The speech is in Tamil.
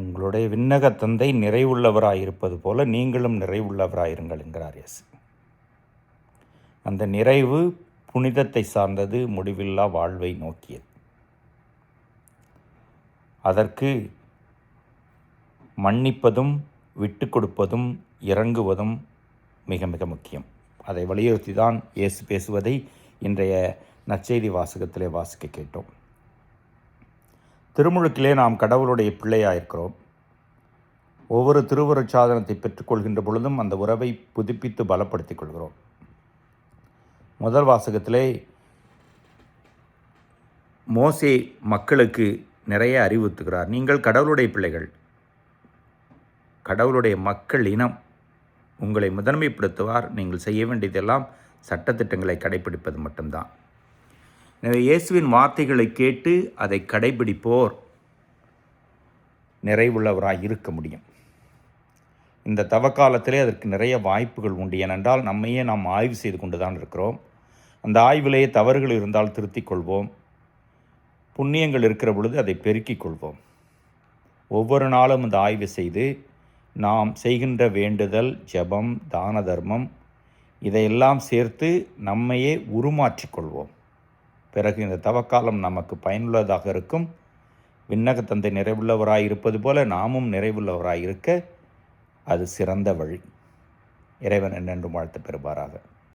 உங்களுடைய விண்ணக தந்தை நிறைவுள்ளவராயிருப்பது போல நீங்களும் நிறைவுள்ளவராயிருங்கள் என்கிறார் இயேசு. அந்த நிறைவு புனிதத்தை சார்ந்தது, முடிவில்லா வாழ்வை நோக்கியது. அதற்கு மன்னிப்பதும் விட்டு கொடுப்பதும் இறங்குவதும் மிக மிக முக்கியம். அதை வலியுறுத்தி தான் இயேசு பேசுவதை இன்றைய நற்செய்தி வாசகத்திலே வாசிக்க கேட்டோம். திருமுழுக்கிலே நாம் கடவுளுடைய பிள்ளையாயிருக்கிறோம். ஒவ்வொரு திருவுருட்சாதனத்தை பெற்றுக்கொள்கின்ற பொழுதும் அந்த உறவை புதுப்பித்து பலப்படுத்திக் கொள்கிறோம். முதல் வாசகத்திலே மோசே மக்களுக்கு நிறைய அறிவுறுத்துகிறார். நீங்கள் கடவுளுடைய பிள்ளைகள், கடவுளுடைய மக்கள் இனம், உங்களை முதன்மைப்படுத்துவார். நீங்கள் செய்ய வேண்டியதெல்லாம் சட்டத்திட்டங்களை கடைபிடிப்பது மட்டும்தான். எனவே இயேசுவின் வார்த்தைகளை கேட்டு அதை கடைபிடிப்போர் நிறைவுள்ளவராக இருக்க முடியும். இந்த தவக்காலத்திலே அதற்கு நிறைய வாய்ப்புகள் உண்டு. ஏனென்றால் நம்மையே நாம் ஆய்வு செய்து கொண்டு தான் இருக்கிறோம். அந்த ஆய்விலேயே தவறுகள் இருந்தால் திருத்திக் கொள்வோம். புண்ணியங்கள் இருக்கிற பொழுது அதை பெருக்கிக் கொள்வோம். ஒவ்வொரு நாளும் இந்த ஆய்வு செய்து நாம் செய்கின்ற வேண்டுதல், ஜெபம், தான தர்மம் இதையெல்லாம் சேர்த்து நம்மையே உருமாற்றிக்கொள்வோம். பிறகு இந்த தவக்காலம் நமக்கு பயனுள்ளதாக இருக்கும். விண்ணக தந்தை நிறைவுள்ளவராய் இருப்பது போல நாமும் நிறைவுள்ளவராய் இருக்க அது சிறந்த வழி. இறைவன் என்றென்றும் வாழ்த்து பெறுவாராக.